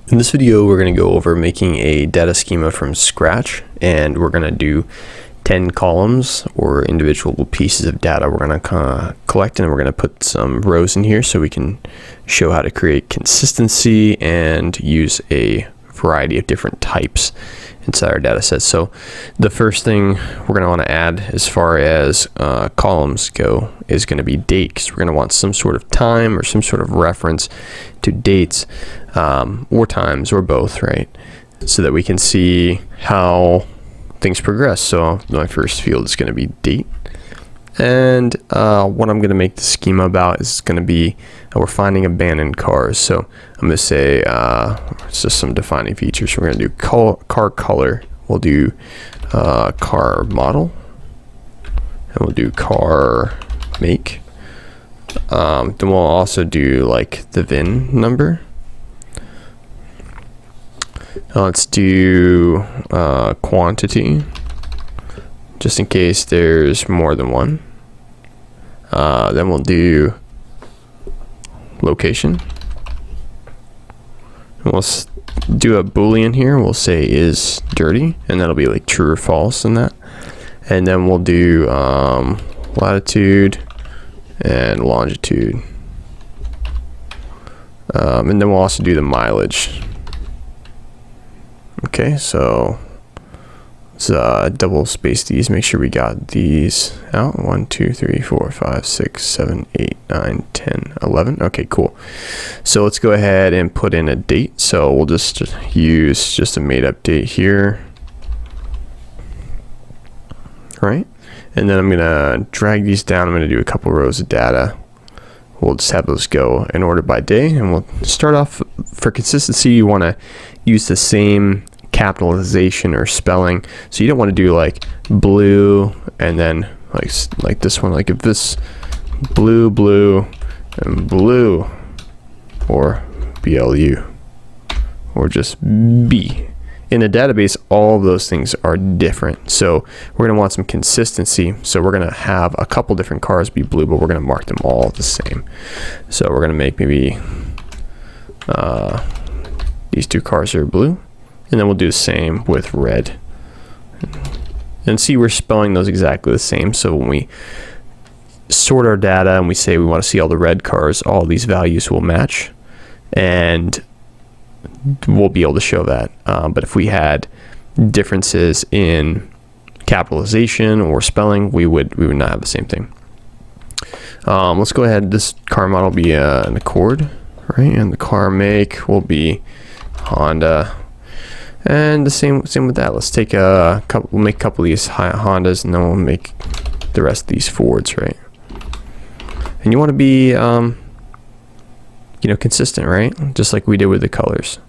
In this video, we're going to go over making a data schema from scratch, and we're going to do 10 columns or individual pieces of data we're going to collect, and we're going to put some rows in here so we can show how to create consistency and use a variety of different types inside our data set. So the first thing we're going to want to add as far as columns go is going to be date, because we're going to want some sort of time or some sort of reference to dates or times or both, right? So that we can see how things progress. So my first field is going to be date. And what I'm going to make the schema about is going to be we're finding abandoned cars. So I'm going to say it's just some defining features. We're going to do car color. We'll do car model, and we'll do car make. Then we'll also do like the VIN number. Let's do quantity, just in case there's more than one. Then we'll do location. And we'll do a Boolean here. We'll say is dirty, and that'll be like true or false in that. And then we'll do latitude and longitude. And then we'll also do the mileage. Okay, so let's double space these, make sure we got these out. 1, 2, 3, 4, 5, 6, 7, 8, 9, 10, 11. Okay, cool. So let's go ahead and put in a date. So we'll just use just a made up date here. All right, and then I'm gonna drag these down. I'm gonna do a couple rows of data. We'll just have those go in order by day, and we'll start off for consistency. You want to use the same capitalization or spelling, so you don't want to do like blue and then like this one, like if this blue and blue, or BLU, or just B. In a database, all of those things are different, so we're going to want some consistency. So we're going to have a couple different cars be blue, but we're going to mark them all the same. So we're going to make maybe these two cars are blue, and then we'll do the same with red. And see, we're spelling those exactly the same, so when we sort our data and we say we want to see all the red cars, all these values will match, and we'll be able to show that. But if we had differences in capitalization or spelling, we would not have the same thing. Let's go ahead. This car model will be an Accord, right? And the car make will be Honda. And the same with that. Let's take a couple. We'll make a couple of these Hondas, and then we'll make the rest of these Fords, right? And you want to be consistent, right? Just like we did with the colors.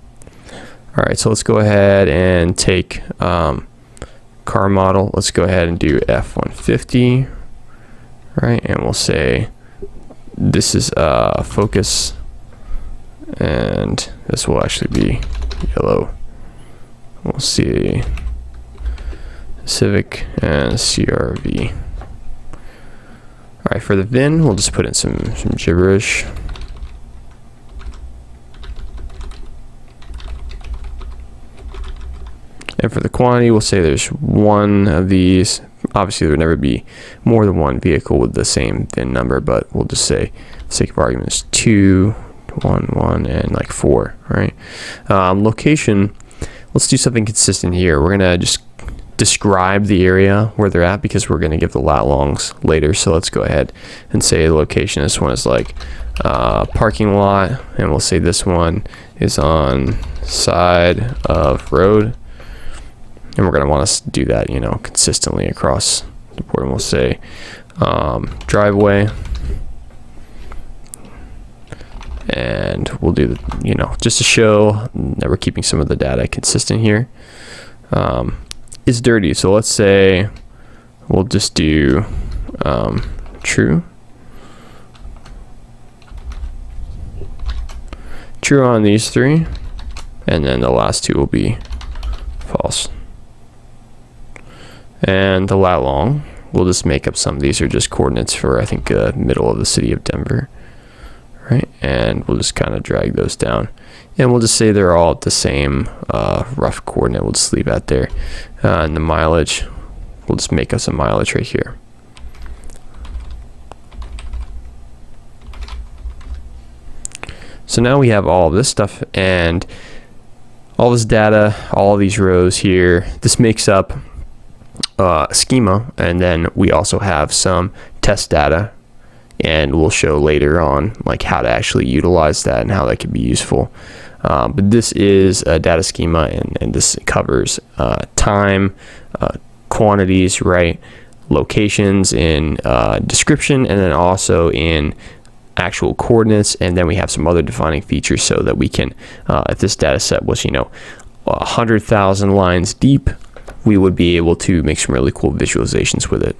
All right, so let's go ahead and take car model. Let's go ahead and do F-150, right? And we'll say this is focus, and this will actually be yellow. We'll see Civic and CRV. All right, for the VIN, we'll just put in some gibberish. And for the quantity, we'll say there's one of these. Obviously, there would never be more than one vehicle with the same VIN number, but we'll just say, for the sake of argument, is 2, 1, 1, and like 4, right? Location, let's do something consistent here. We're going to just describe the area where they're at, because we're going to give the lat longs later. So let's go ahead and say the location. This one is like parking lot, and we'll say this one is on side of road. And we're going to want us to do that, consistently across the board. And we'll say driveway. And we'll do, just to show that we're keeping some of the data consistent here. Is dirty. So let's say we'll just do true. True on these three. And then the last two will be false. And the lat long, we'll just make up some of these are just coordinates for, I think, middle of the city of Denver. right? And we'll just kind of drag those down, and we'll just say they're all at the same rough coordinate. We'll just leave that there. And the mileage, we'll just make us a mileage right here. So now we have all of this stuff and all this data, all these rows here. This makes up a schema, and then we also have some test data, and we'll show later on like how to actually utilize that and how that can be useful. But this is a data schema, and this covers time, quantities, right, locations in description, and then also in actual coordinates. And then we have some other defining features so that we can, if this data set was 100,000 lines deep, we would be able to make some really cool visualizations with it.